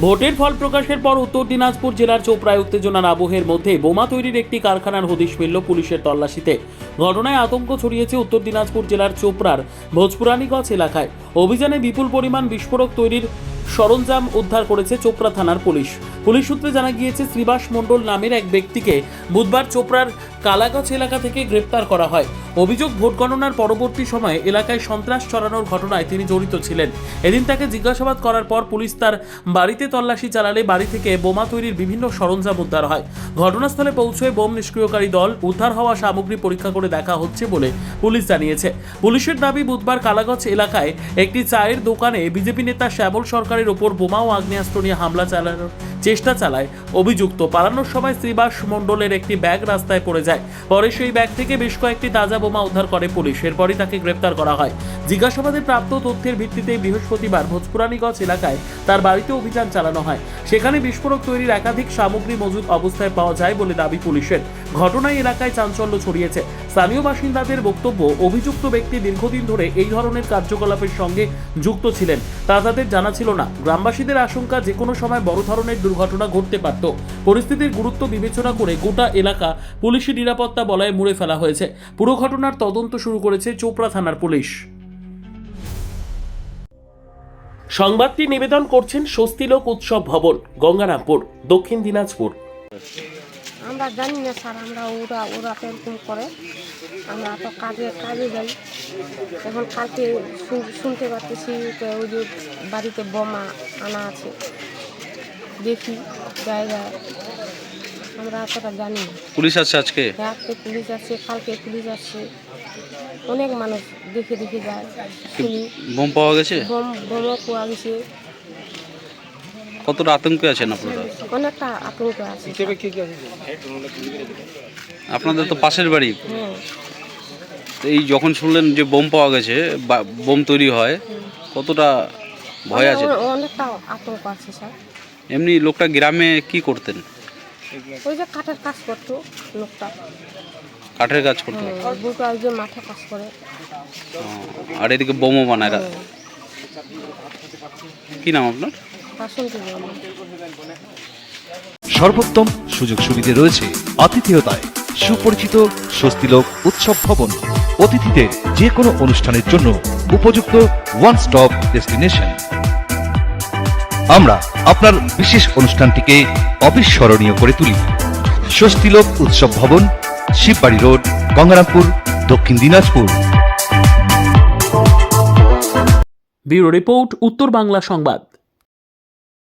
ভোটের ফল প্রকাশের পর উত্তর দিনাজপুর জেলার চোপড়ায় উত্তেজনার আবহের মধ্যে বোমা তৈরির একটি কারখানার হদিশ মিলল পুলিশের তল্লাশিতে। ঘটনায় আতঙ্ক ছড়িয়েছে উত্তর দিনাজপুর জেলার চোপড়ার ভোজপুরানীগঞ্জ এলাকায়। অভিযানে বিপুল পরিমাণ বিস্ফোরক তৈরির সরঞ্জাম উদ্ধার করেছে চোপড়া থানার পুলিশ। পুলিশ সূত্রে জানা গিয়েছে, শ্রীবাস মণ্ডল নামের এক ব্যক্তিকে বুধবার চোপড়ার কালাগঞ্জ এলাকা থেকে গ্রেপ্তার করা হয়। অভিযোগ, ভোট গণনার পরবর্তী সময়ে এলাকায় সন্ত্রাস ছড়ানোর ঘটনায় তিনি জড়িত ছিলেন। এদিন তাকে জিজ্ঞাসাবাদ করার পর পুলিশ তার বাড়িতে তল্লাশি চালালে বাড়ি থেকে বোমা তৈরির বিভিন্ন সরঞ্জাম উদ্ধার হয়। ঘটনাস্থলে পৌঁছয়ে বোম নিষ্ক্রিয়কারী দল উদ্ধার হওয়া সামগ্রী পরীক্ষা করে দেখা হচ্ছে বলে পুলিশ জানিয়েছে। পুলিশের দাবি, বুধবার কালাগঞ্জ এলাকায় একটি চায়ের দোকানে বিজেপি নেতা শ্যামল সরকারের ওপর বোমা ও আগ্নেয়াস্ত্র নিয়ে হামলা চালানোর চেষ্টা চালায় অভিযুক্ত। পালানোর সময় শ্রীবাস মণ্ডলের একটি ব্যাগ রাস্তায় পড়ে যায়। পরে সেই ব্যাগ থেকে বেশ কয়েকটি তাজা বোমা উদ্ধার করে পুলিশ। এরপরই তাকে গ্রেপ্তার করা হয়। জিজ্ঞাসাবাদে প্রাপ্ত তথ্যের ভিত্তিতে বৃহস্পতিবার ভোজপুরানীগঞ্জ এলাকায় তার বাড়িতে অভিযান চালানো হয়। সেখানে বিস্ফোরক তৈরির একাধিক সামগ্রী মজুদ অবস্থায় পাওয়া যায় বলে দাবি পুলিশের। ঘটনায় এলাকায় চাঞ্চল্য ছড়িয়েছে। স্থানীয় বাসিন্দাদের বক্তব্য, অভিযুক্ত ব্যক্তি দীর্ঘদিন ধরে এই ধরনের কার্যকলাপের সঙ্গে যুক্ত ছিলেন, তা তাদের জানা ছিল না। গ্রামবাসীদের আশঙ্কা, যে কোনো সময় বড় ধরনের দুর্ঘটনা ঘটতে পারত। পরিস্থিতির গুরুত্ব বিবেচনা করে গোটা এলাকা পুলিশি নিরাপত্তা বলয়ে মুড়ে ফেলা হয়েছে। পুরো ঘটনার তদন্ত শুরু করেছে চোপড়া থানার পুলিশ। সংবাদটি নিবেদন করছেন স্বস্তিলোক উৎসব ভবন, গঙ্গারামপুর, দক্ষিণ দিনাজপুর। আমরা জানি না স্যার, আমরা ওরা এরকম করে, আমরা তো কাজে যাই। এখন কালকে শুনতে পাচ্ছি ওই যে বাড়িতে বোমা আনা আছে, দেখি জায়গায়, আমরা এতটা জানি না। পুলিশ আসছে আজকে? আজকে পুলিশ আসছে, কালকে পুলিশ আসছে, অনেক মানুষ দেখে যায়। শুনি বোম পাওয়া গেছে, বোমও পাওয়া গেছে। কতটা আতঙ্কে আছেন আপনারা? অনেকটা আতঙ্ক আছে। আপনাদের তো পাশের বাড়ি। হ্যাঁ। এই যখন শুনলেন যে বোম পাওয়া গেছে, বোম তৈরি হয়, কতটা ভয় আছে? অনেকটা আতঙ্ক আছে স্যার। এমনি লোকটা গ্রামে কি করতেন? ওই যে কাঠের কাজ করতো লোকটা। কাঠের কাজ করতো? দুটো ওই যে মাঠে কাজ করে। আর এদিকে বোমও বানায়। কি নাম আপনার? সর্বোত্তম সুযোগ সুবিধা রয়েছে আতিথেয়তায়। সুপরিচিত স্বস্তিলোক উৎসব ভবন, অতিথিদের যে কোনো অনুষ্ঠানের জন্য উপযুক্ত ওয়ান স্টপ ডেস্টিনেশন। আমরা আপনার বিশেষ অনুষ্ঠানটিকে অবিস্মরণীয় করে তুলি। স্বস্তিলোক উৎসব ভবন, শিববাড়ি রোড, গঙ্গারামপুর, দক্ষিণ দিনাজপুর। ব্যুরো রিপোর্ট, উত্তর বাংলা সংবাদ।